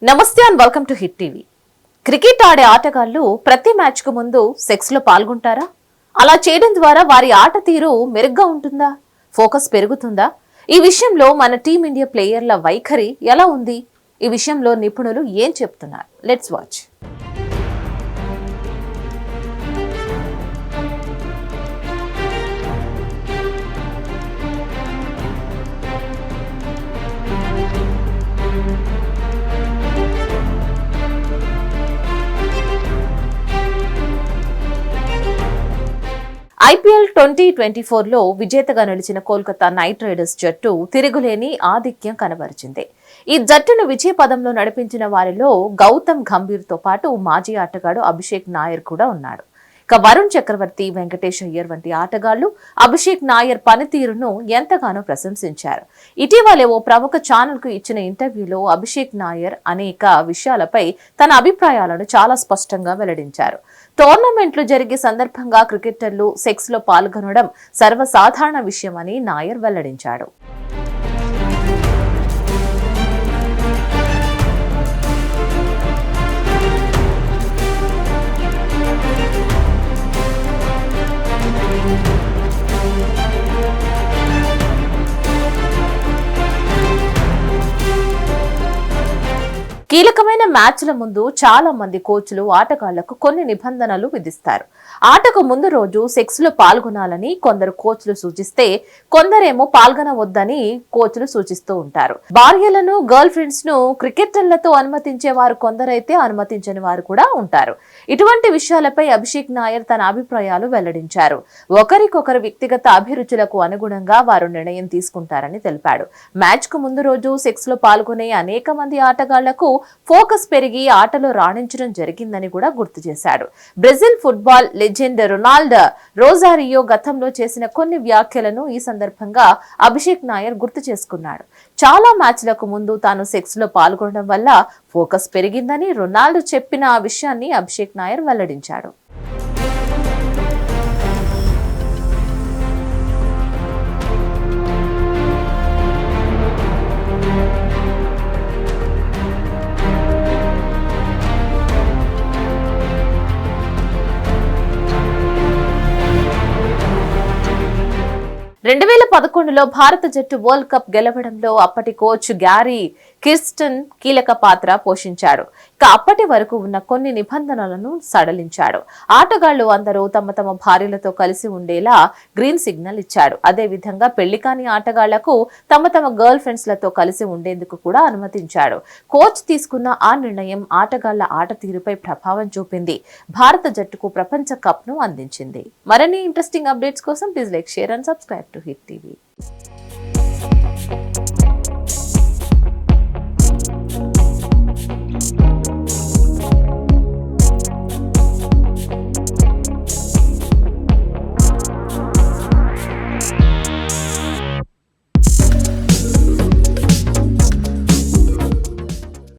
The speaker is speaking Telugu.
నమస్తే and welcome to hit TV. Cricket ఆడే ఆటగాళ్లు ప్రతి మ్యాచ్ కు ముందు సెక్స్ లో పాల్గొంటారా? అలా చేయడం ద్వారా వారి ఆట తీరు మెరుగ్గా ఉంటుందా? ఫోకస్ పెరుగుతుందా? ఈ విషయంలో మన టీమిండియా ప్లేయర్ల వైఖరి ఎలా ఉంది? ఈ విషయంలో నిపుణులు ఏం చెప్తున్నారు? Let's watch. ఐపీఎల్ 2024లో విజేతగా నిలిచిన కోల్కతా నైట్ రైడర్స్ జట్టు తిరుగులేని ఆధిక్యం కనబరిచింది. ఈ జట్టును విజయ పదంలో నడిపించిన వారిలో గౌతమ్ గంభీర్తో పాటు మాజీ ఆటగాడు అభిషేక్ నాయర్ కూడా ఉన్నాడు. ఇక వరుణ్ చక్రవర్తి, వెంకటేష్ అయ్యర్ వంటి ఆటగాళ్లు అభిషేక్ నాయర్ పనితీరును ఎంతగానో ప్రశంసించారు. ఇటీవలే ఓ ప్రముఖ ఛానల్ కు ఇచ్చిన ఇంటర్వ్యూలో అభిషేక్ నాయర్ అనేక విషయాలపై తన అభిప్రాయాలను చాలా స్పష్టంగా వెల్లడించారు. టోర్నమెంట్లు జరిగే సందర్భంగా క్రికెటర్లు సెక్స్ లో పాల్గొనడం సర్వసాధారణ విషయమని నాయర్ వెల్లడించాడు. కీలకమైన మ్యాచ్ల ముందు చాలా మంది కోచ్లు ఆటగాళ్లకు కొన్ని నిబంధనలు విధిస్తారు. ఆటకు ముందు రోజు సెక్స్ లో పాల్గొనాలని కొందరు కోచ్లు సూచిస్తే, కొందరేమో పాల్గొనవద్దని కోచ్లు సూచిస్తూ ఉంటారు. భార్యలను, గర్ల్ ఫ్రెండ్స్ ను క్రికెటర్లతో అనుమతించే వారు కొందరైతే అనుమతించని వారు కూడా ఉంటారు. ఇటువంటి విషయాలపై అభిషేక్ నాయర్ తన అభిప్రాయాలు వెల్లడించారు. ఒకరికొకరు వ్యక్తిగత అభిరుచులకు అనుగుణంగా వారు నిర్ణయం తీసుకుంటారని తెలిపాడు. మ్యాచ్ కు ముందు రోజు సెక్స్ లో పాల్గొనే అనేక మంది ఆటగాళ్లకు ఫోకస్ పెరిగి ఆటలో రాణించడం జరిగిందని కూడా గుర్తు చేశాడు. బ్రెజిల్ ఫుట్బాల్ లెజెండ్ రొనాల్డో రోజారియో గతంలో చేసిన కొన్ని వ్యాఖ్యలను ఈ సందర్భంగా అభిషేక్ నాయర్ గుర్తు చేసుకున్నాడు. చాలా మ్యాచ్లకు ముందు తాను సెక్స్ లో పాల్గొనడం వల్ల ఫోకస్ పెరిగిందని రొనాల్డో చెప్పిన ఆ విషయాన్ని అభిషేక్ నాయర్ వెల్లడించాడు. 2011లో భారత జట్టు వరల్డ్ కప్ గెలవడంలో అప్పటి కోచ్ గ్యారీ కిర్స్టన్ కీలక పాత్ర పోషించాడు. ఇక అప్పటి వరకు ఉన్న కొన్ని నిబంధనలను సడలించాడు. ఆటగాళ్లు అందరూ తమ తమ భార్యలతో కలిసి ఉండేలా గ్రీన్ సిగ్నల్ ఇచ్చాడు. అదే విధంగా పెళ్లి కాని ఆటగాళ్లకు తమ తమ గర్ల్ ఫ్రెండ్స్ లతో కలిసి ఉండేందుకు కూడా అనుమతించాడు. కోచ్ తీసుకున్న ఆ నిర్ణయం ఆటగాళ్ల ఆట తీరుపై ప్రభావం చూపింది. భారత జట్టుకు ప్రపంచ కప్ ను అందించింది. మరిన్ని ఇంట్రెస్టింగ్ అప్డేట్స్ కోసం please like, share and subscribe to hit TV.